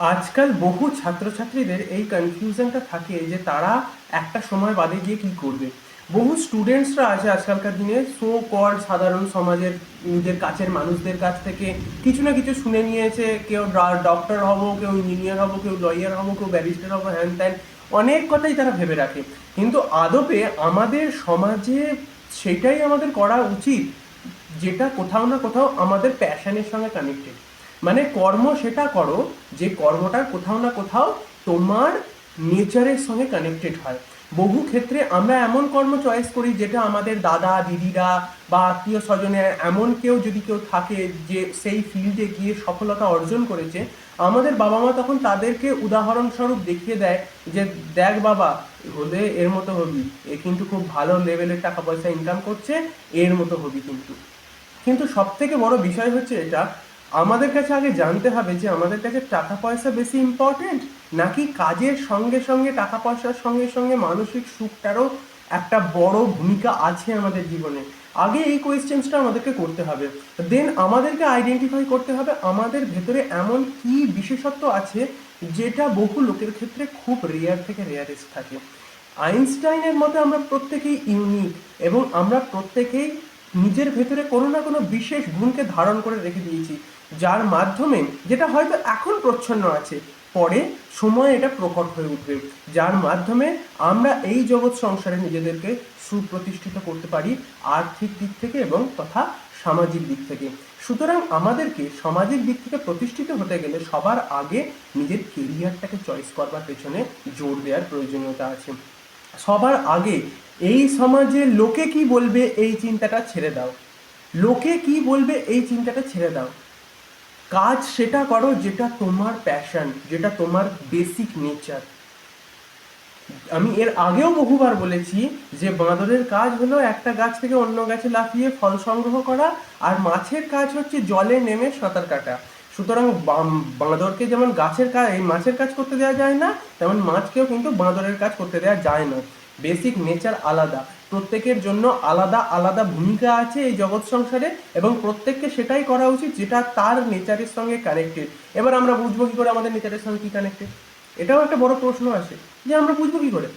আজকাল বহু ছাত্রছাত্রীদের এই কনফিউশনটা থাকে যে তারা একটা সময় বাদে গিয়ে কি করবে। বহু স্টুডেন্টসরা আছে আজকালকার দিনে সো কল্ড সাধারণ সমাজের নিজের কাছের মানুষদের কাছ থেকে কিছু না কিছু শুনে নিয়েছে, কেউ ডক্টর হব, কেউ ইঞ্জিনিয়ার হব, কেউ লয়ার হব, কেউ ব্যারিস্টার হব, হ্যান ত্যান অনেক কথাই তারা ভেবে রাখে। কিন্তু আদপে আমাদের সমাজে সেটাই আমাদের করা উচিত যেটা কোথাও না কোথাও আমাদের প্যাশনের সঙ্গে কানেক্টেড। মানে কর্ম সেটা করো যে কর্মটা কোথাও না কোথাও তোমার নেচারের সঙ্গে কানেক্টেড হয়। বহু ক্ষেত্রে আমরা এমন কর্ম চয়েস করি যেটা আমাদের দাদা দিদিরা বা আত্মীয় স্বজনে এমন কেউ যদি কেউ থাকে যে সেই ফিল্ডে গিয়ে সফলতা অর্জন করেছে, আমাদের বাবা মা তখন তাদেরকে উদাহরণস্বরূপ দেখিয়ে দেয় যে দেখ বাবা, হলে এর মতো হবি, এ কিন্তু খুব ভালো লেভেলের টাকা পয়সা ইনকাম করছে, এর মতো হবি। কিন্তু কিন্তু সব থেকে বড় বিষয় হচ্ছে এটা, আমাদের কাছে আগে জানতে হবে যে আমাদের কাছে টাকা পয়সা বেশি ইম্পর্টেন্ট, নাকি কাজের সঙ্গে সঙ্গে টাকা পয়সার সঙ্গে সঙ্গে মানসিক সুখটারও একটা বড় ভূমিকা আছে আমাদের জীবনে। আগে এই কোয়েশ্চেন্সটা আমাদেরকে করতে হবে। দেন আমাদেরকে আইডেন্টিফাই করতে হবে আমাদের ভেতরে এমন কি বিশেষত্ব আছে যেটা বহু লোকের ক্ষেত্রে খুব রেয়ার থেকে রেয়ারেস্ট থাকে। আইনস্টাইনের মতে আমরা প্রত্যেকেই ইউনিক, এবং আমরা প্রত্যেকেই নিজের ভেতরে কোনো না কোনো বিশেষ গুণকে ধারণ করে রেখে দিয়েছি, যার মাধ্যমে যেটা হয়তো এখন প্রচ্ছন্ন আছে, পরে সময় এটা প্রকট হয়ে উঠবে, যার মাধ্যমে আমরা এই জগৎ সংসারে নিজেদেরকে সুপ্রতিষ্ঠিত করতে পারি, আর্থিক দিক থেকে এবং তথা সামাজিক দিক থেকে। সুতরাং আমাদেরকে সামাজিক দিক থেকে প্রতিষ্ঠিত হতে গেলে সবার আগে নিজের কেরিয়ারটাকে চয়েস করবার পেছনে জোর দেওয়ার প্রয়োজনীয়তা আছে। সবার আগে এই সমাজে লোকে কি বলবে এই চিন্তাটা ছেড়ে দাও। লোকে কি বলবে এই চিন্তাটা ছেড়ে দাও। কাজ সেটা করো যেটা তোমার প্যাশন, যেটা তোমার বেসিক নেচার। আমি এর আগেও বহুবার বলেছি যে বাঁদরের কাজ হলো একটা গাছ থেকে অন্য গাছে লাফিয়ে ফল সংগ্রহ করা, আর মাছের কাজ হচ্ছে জলে নেমে সাঁতার কাটা। সুতরাং বাঁদরকে যেমন গাছের কাজ এই মাছের কাজ করতে দেওয়া যায় না, তেমন মাছকেও কিন্তু বাঁদরের কাজ করতে দেওয়া যায় না। বেসিক নেচার আলাদা, প্রত্যেকের জন্য আলাদা আলাদা ভূমিকা আছে এই জগৎ সংসারে, এবং প্রত্যেককে সেটাই করা উচিত যেটা তার নেচারের সঙ্গে কানেক্টেড। এবার আমরা বুঝবো কি করে আমাদের নেচারের সঙ্গে কি কানেক্টেড? এটাও একটা বড় প্রশ্ন আছে যে আমরা বুঝবো কি করে।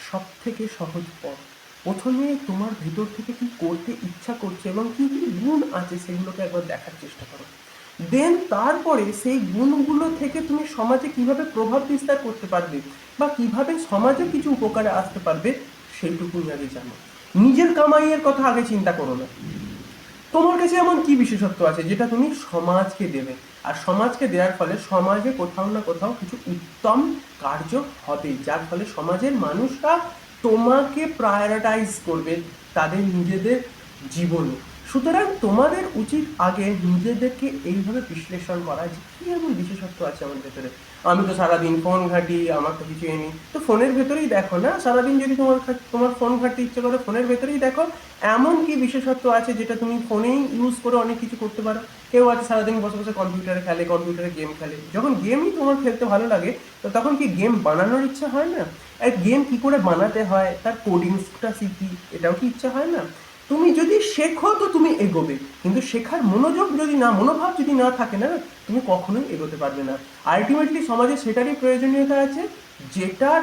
সব থেকে সহজ পথ, প্রথমে তোমার ভেতর থেকে কি করতে ইচ্ছা করছে এবং কি কি গুণ আছে সেগুলোকে একবার দেখার চেষ্টা করো। দেন তারপরে সেই গুণগুলো থেকে তুমি সমাজে কিভাবে প্রভাব বিস্তার করতে পারবে বা কিভাবে সমাজে কিছু উপকারে আসতে পারবে সেইটুকুনি আগে জানো। নিজের কামাইয়ের কথা আগে চিন্তা করো না। তোমার কাছে এমন কি বিশেষত্ব আছে যেটা তুমি সমাজকে দেবে, আর সমাজকে দেওয়ার ফলে সমাজে কোথাও না কোথাও কিছু উত্তম কার্য হবে, যার ফলে সমাজের মানুষরা তোমাকে প্রায়োরিটাইজ করবে তাদের নিজেদের জীবনে। সুতরাং তোমাদের উচিত আগে নিজেদেরকে এইভাবে বিশ্লেষণ করা যে কি এমন বিশেষত্ব আছে আমার ভেতরে। আমি তো সারাদিন ফোন ঘাঁটি, আমার তো কিছু নেই, তো ফোনের ভেতরেই দেখো না, সারাদিন যদি তোমার ফোন ঘাঁটতে ইচ্ছে করে ফোনের ভেতরেই দেখো এমন কি বিশেষত্ব আছে যেটা তুমি ফোনেই ইউজ করে অনেক কিছু করতে পারো। কেউ আছে সারাদিন বসে বসে কম্পিউটারে খেলে, কম্পিউটারে গেম খেলে, যখন গেমই তোমার খেলতে ভালো লাগে তো তখন কি গেম বানানোর ইচ্ছা হয় না? আর গেম কি করে বানাতে হয় তার কোডিংসটা শিখি, এটাও কি ইচ্ছা হয় না? তুমি যদি শেখো তো তুমি এগোবে, কিন্তু শেখার মনোযোগ যদি না, মনোভাব যদি না থাকে না, তুমি কখনোই এগোতে পারবে না। আলটিমেটলি সমাজে সেটারই প্রয়োজনীয়তা আছে যেটার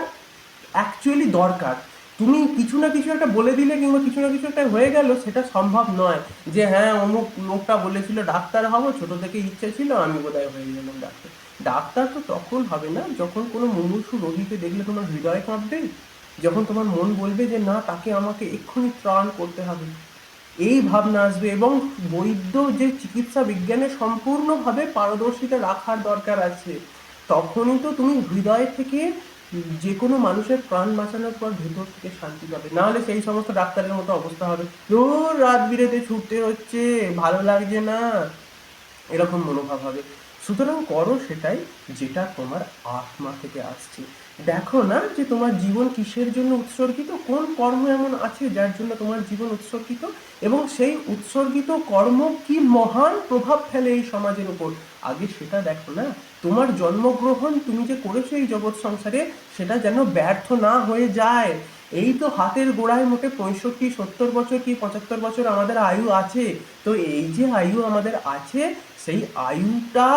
অ্যাকচুয়ালি দরকার। তুমি কিছু না কিছু একটা বলে দিলে কিংবা কিছু না কিছু একটা হয়ে গেল, সেটা সম্ভব নয় যে হ্যাঁ অমুক লোকটা বলেছিল ডাক্তার হবো, ছোট থেকে ইচ্ছে ছিল, আমি বোধহয় হয়ে গেলাম ডাক্তার। ডাক্তার তো তখন হবে না যখন কোনো মুমূর্ষু রোগীকে দেখলে তোমার হৃদয় কাঁপবে, যখন তোমার মন বলবে যে না, তাকে আমাকে এক্ষুনি ত্রাণ করতে হবে, এই ভাবনা আসবে। এবং বৈদ্য যে চিকিৎসা বিজ্ঞানে সম্পূর্ণভাবে পারদর্শিতা রাখার দরকার আছে, তখনই তো তুমি হৃদয় থেকে যে কোনো মানুষের প্রাণ বাঁচানোর পর ভেতর থেকে শান্তি পাবে। না হলে সেই সমস্ত ডাক্তারের মতো অবস্থা হবে, রোজ রাত বিরেতে ছুটতে হচ্ছে, ভালো লাগছে না, এরকম মনোভাব হবে। সুতরাং করো সেটাই যেটা তোমার আত্মা থেকে আসছে। দেখো না যে তোমার জীবন কিসের জন্য উৎসর্গিত, কোন কর্ম এমন আছে যার জন্য তোমার জীবন উৎসর্গিত, এবং সেই উৎসর্গিত কর্ম কি মহান প্রভাব ফেলে এই সমাজের উপর। আগে সেটা দেখো না। তোমার জন্মগ্রহণ তুমি যে করেছো এই জগৎ সংসারে, সেটা যেন ব্যর্থ না হয়ে যায়। এই তো হাতের গোড়ায় মোটে 65-70 বছর কি 75 বছর আমাদের আয়ু আছে। তো এই যে আয়ু আমাদের আছে, সেই আয়ুটা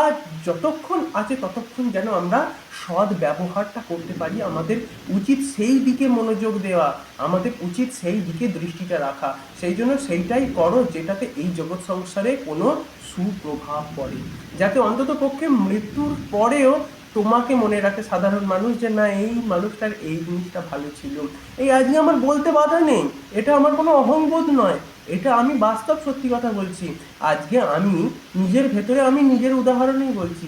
যতক্ষণ আছে ততক্ষণ যেন আমরা সৎ ব্যবহারটা করতে পারি। আমাদের উচিত সেই দিকে মনোযোগ দেওয়া, আমাদের উচিত সেই দিকে দৃষ্টিটা রাখা। সেই জন্য সেইটাই করো যেটাতে এই জগৎ সংসারে কোনো সুপ্রভাব পড়ে, যাতে অন্তত পক্ষে মৃত্যুর পরেও তোমাকে মনে রাখে সাধারণ মানুষ যে না, এই মানুষটার এই জিনিসটা ভালো ছিল। এই আজকে আমার বলতে বাধা নেই, এটা আমার কোনো অহংবোধ নয়, এটা আমি বাস্তব সত্যি কথা বলছি। আজকে আমি নিজের ভেতরে আমি নিজের উদাহরণই বলছি।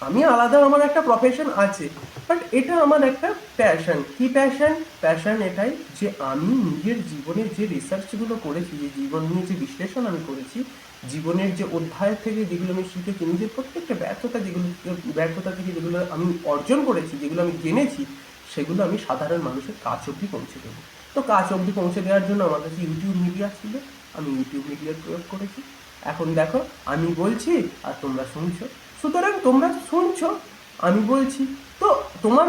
আমি আলাদা, আমার একটা প্রফেশন আছে, বাট এটা আমার একটা প্যাশন। কি প্যাশন? প্যাশন এটাই যে আমি নিজের জীবনের যে রিসার্চগুলো করেছি, যে জীবন নিয়ে যে বিশ্লেষণ আমি করেছি, জীবনের যে অধ্যায় থেকে যেগুলো আমি শিখেছি, নিজের প্রত্যেকটা ব্যর্থতা থেকে যেগুলো আমি অর্জন করেছি, যেগুলো আমি জেনেছি, সেগুলো আমি সাধারণ মানুষের কাছ অবধি পৌঁছে দেবো। তো কাছ অবধি পৌঁছে দেওয়ার জন্য আমার কাছে ইউটিউব মিডিয়া ছিল, আমি ইউটিউব মিডিয়ার প্রয়োগ করেছি। এখন দেখো আমি বলছি আর তোমরা শুনছো, সুতরাং তোমরা শুনছো, আমি বলছি, তো তোমার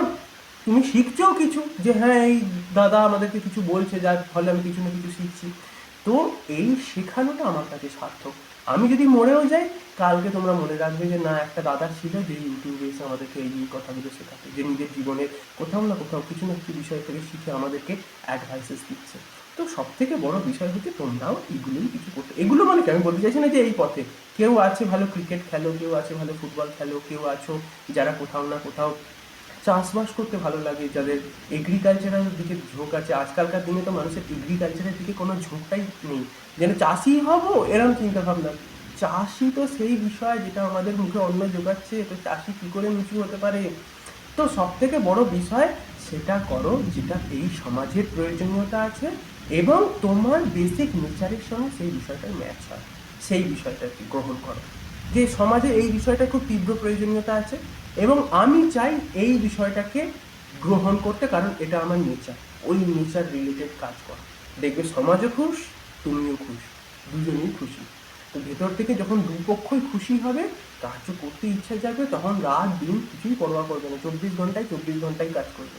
তুমি শিখছো কিছু, যে হ্যাঁ এই দাদা আমাদেরকে কিছু বলছে, যার ফলে আমি কিছু না কিছু শিখছি। তো এই শেখানোটা আমার কাছে সার্থক। আমি যদি মরেও যাই, কালকে তোমরা মনে রাখবে যে না, একটা দাদা ছিল যে ইউটিউবে এসে আমাদেরকে এই কথাগুলো শেখাতে, যে নিজের জীবনের কোথাও না কোথাও কিছু না কিছু বিষয় থেকে শিখে আমাদেরকে অ্যাডভাইসেস দিচ্ছে। তো সব থেকে বড় বিষয় হচ্ছে তোমরাও এগুলোই কিছু করতে, এগুলো মানে কি আমি বলতে চাইছি না যে এই পথে কেউ আছে ভালো ক্রিকেট খেলো, কেউ আছে ভালো ফুটবল খেলো, কেউ আছো যারা কোথাও না কোথাও চাষবাস করতে ভালো লাগে, যাদের এগ্রিকালচারাল দিকে ঝোঁক আছে। আজকালকার দিনে তো মানুষের এগ্রিকালচারের দিকে কোনো ঝোঁকটাই নেই, যেন চাষি হব এরকম চিন্তা ভাবনা। চাষি তো সেই বিষয় যেটা আমাদের মুখে অন্ন জোগাচ্ছে, তো চাষি কী করে নিচু হতে পারে? তো সব থেকে বড় বিষয় সেটা করো যেটা এই সমাজের প্রয়োজনীয়তা আছে এবং তোমার বেসিক নেচারের সঙ্গে সেই বিষয়টার ম্যাচ হয়, সেই বিষয়টাকে গ্রহণ করো। যে সমাজে এই বিষয়টা খুব তীব্র প্রয়োজনীয়তা আছে এবং আমি চাই এই বিষয়টাকে গ্রহণ করতে, কারণ এটা আমার নেচার। ওই নেচার রিলেটেড কাজ করো, দেখবে সমাজও খুশ, তুমিও খুশ, দুজনেই খুশি। তো ভেতর থেকে যখন দুপক্ষই খুশি হবে, কাজও করতে ইচ্ছা যাবে, তখন রাত দিন কিছুই পরোয়া করবে না, 24 ঘন্টায় কাজ করবে।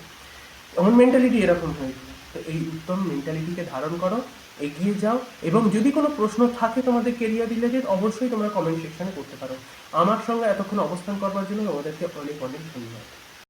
তখন মেন্টালিটি এরকম হয়ে যাবে। তো এই উত্তম মেন্টালিটিকে ধারণ করো, এগিয়ে যাও, এবং যদি কোনো প্রশ্ন থাকে তোমাদের কেরিয়ার রিলেটেড, অবশ্যই তোমরা কমেন্ট সেকশনে করতে পারো। আমার সঙ্গে এতক্ষণ অবস্থান করবার জন্য তোমাদেরকে অনেক অনেক ধন্যবাদ।